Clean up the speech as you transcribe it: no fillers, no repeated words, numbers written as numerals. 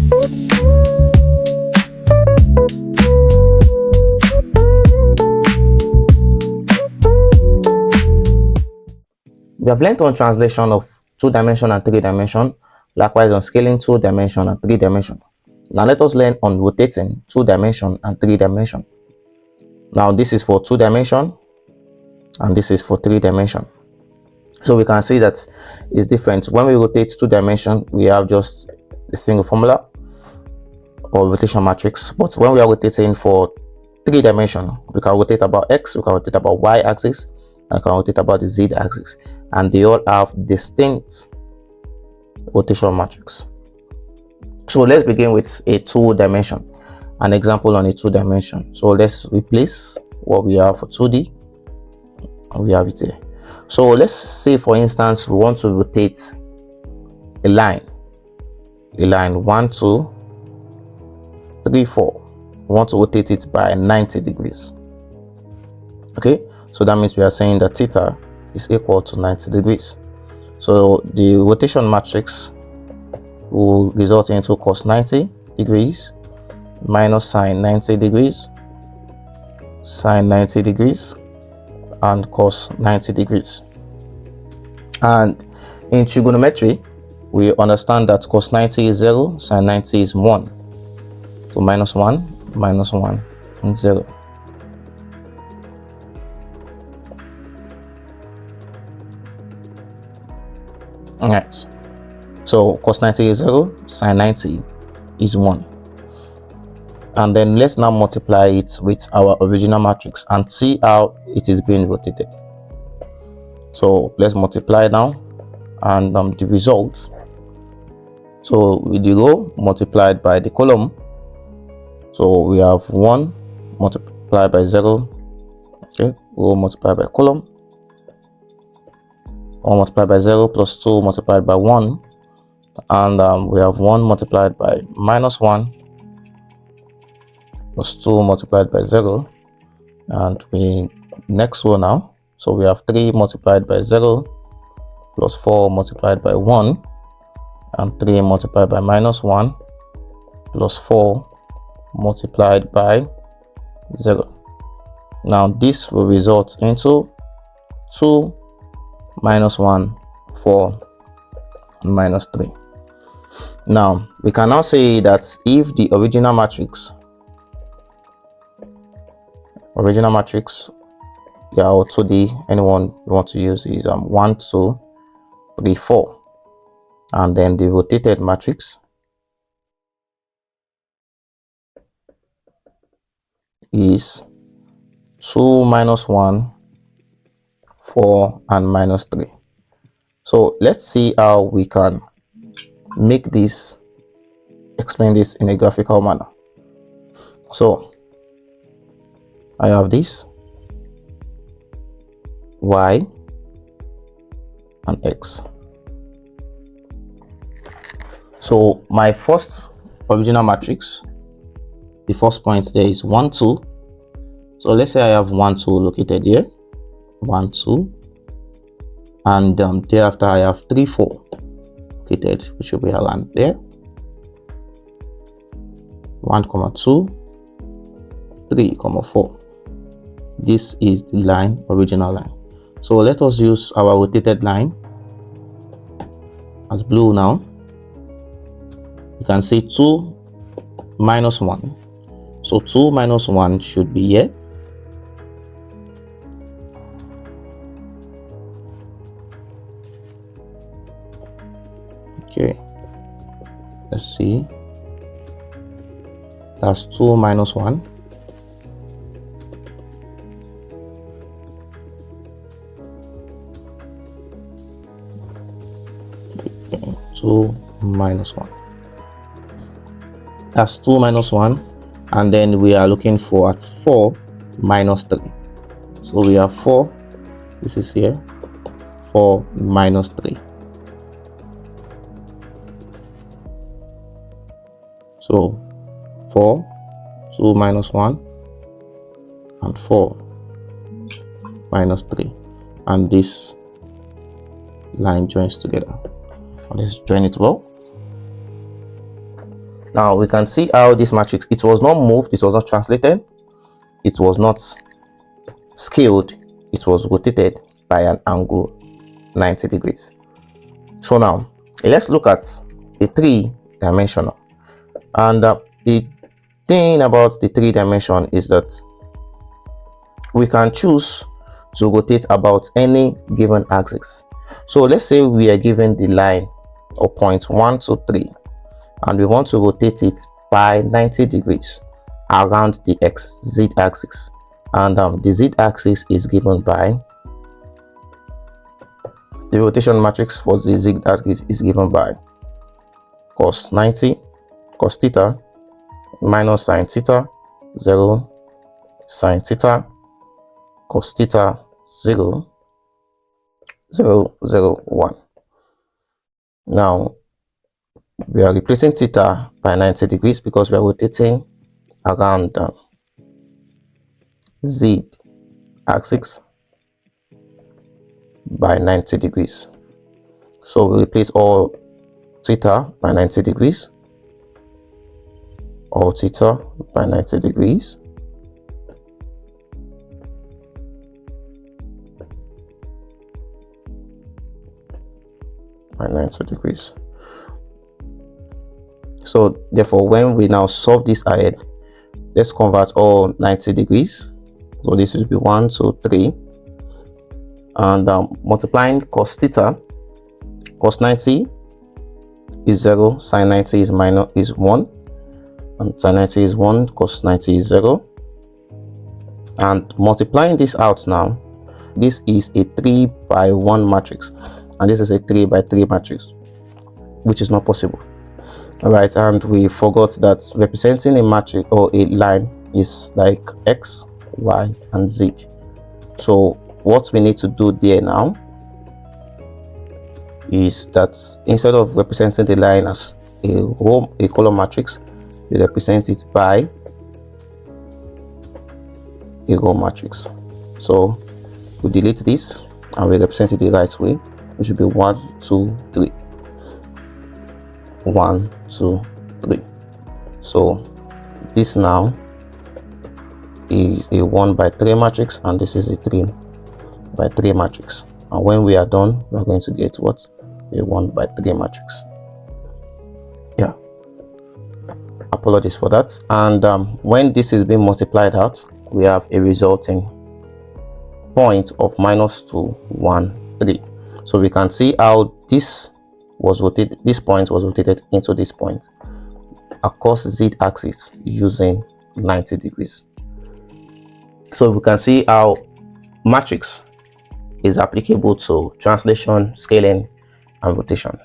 We have learned on translation of 2-dimension and 3-dimension, likewise on scaling 2-dimension and 3-dimension. Now let us learn on rotating 2-dimension and 3-dimension. Now this is for 2-dimension and this is for 3-dimension. So we can see that it's different. When we rotate 2-dimension, we have just a single formula or rotation matrix, but when we are rotating for 3-dimension, we can rotate about x, we can rotate about y axis, I can rotate about the z axis, and they all have distinct rotation matrix. So let's begin with a 2-dimension, an example on a 2-dimension. So let's replace what we have for 2D and we have it here. So let's say, for instance, we want to rotate a line 1 2 3 4. We want to rotate it by 90 degrees. Okay, so that means we are saying that theta is equal to 90 degrees. So the rotation matrix will result into cos 90 degrees minus sine 90 degrees, sine 90 degrees, and cos 90 degrees. And in trigonometry, we understand that cos 90 is 0, sine 90 is 1. So minus 1, and 0. Alright, so cos 90 is 0, sine 90 is 1. And then let's now multiply it with our original matrix and see how it is being rotated. So let's multiply now, and the result, so with the row multiplied by the column, so we have 1 multiplied by 0, okay, row multiplied by column, 1 multiplied by 0 plus 2 multiplied by 1, and we have 1 multiplied by minus 1 plus 2 multiplied by 0, and we next row now, so we have 3 multiplied by 0 plus 4 multiplied by 1, and 3 multiplied by minus 1 plus 4 multiplied by 0. Now this will result into 2 minus 1, 4, and minus 3. Now we can now say that if the original matrix yeah, or 2D, anyone you want to use, is 1 2 3 4, and then the rotated matrix is 2 minus 1, 4, and minus 3. So let's see how we can make this, explain this in a graphical manner. So I have this y and x. So my first original matrix, the first point there is 1 2. So let's say I have 1 2 located here, 1 2, and thereafter I have 3 4 located, which will be aligned there, 1 2 3 4. This is the line, original line. So let us use our rotated line as blue now. You can see 2 minus 1. So 2 minus 1 should be here. Okay, let's see. That's 2 minus 1. 2 minus 1. That's 2 minus 1, and then we are looking for at 4 minus 3. So we have 4, this is here, 4 minus 3. So 4, 2 minus 1, and 4 minus 3, and this line joins together. Let's join it well. Now we can see how this matrix, it was not moved, it was not translated, it was not scaled, it was rotated by an angle 90 degrees. So now let's look at the three-dimensional. And the thing about the three-dimension is that we can choose to rotate about any given axis. So let's say we are given the line or point 1 to 3 and we want to rotate it by 90 degrees around the z axis, and the z axis is given by the rotation matrix for the z axis is given by cos 90 cos theta minus sin theta 0 sin theta cos theta 0 0 0 1. Now we are replacing theta by 90 degrees because we are rotating around z axis by 90 degrees. So we replace all theta by 90 degrees, all theta by 90 degrees, by 90 degrees. So therefore, when we now solve this ahead, let's convert all 90 degrees. So this will be 1 2 3, and multiplying cos theta, cos 90 is 0, sin 90 is 1, and sin 90 is 1, cos 90 is 0. And multiplying this out now, this is a 3 by 1 matrix and this is a 3 by 3 matrix, which is not possible. All right, and we forgot that representing a matrix or a line is like x, y, and z. So what we need to do there now is that instead of representing the line as a column matrix, we represent it by a row matrix. So we delete this and we represent it the right way. It should be 1 2 3 1 2 3. So this now is a 1 by 3 matrix and this is a 3 by 3 matrix, and when we are done we are going to get what? A 1 by 3 matrix. Yeah, apologies for that. And when this is being multiplied out, we have a resulting point of -2 1 3. So we can see how this was rotated, this point was rotated into this point across z axis using 90 degrees. So we can see how matrix is applicable to translation, scaling, and rotation.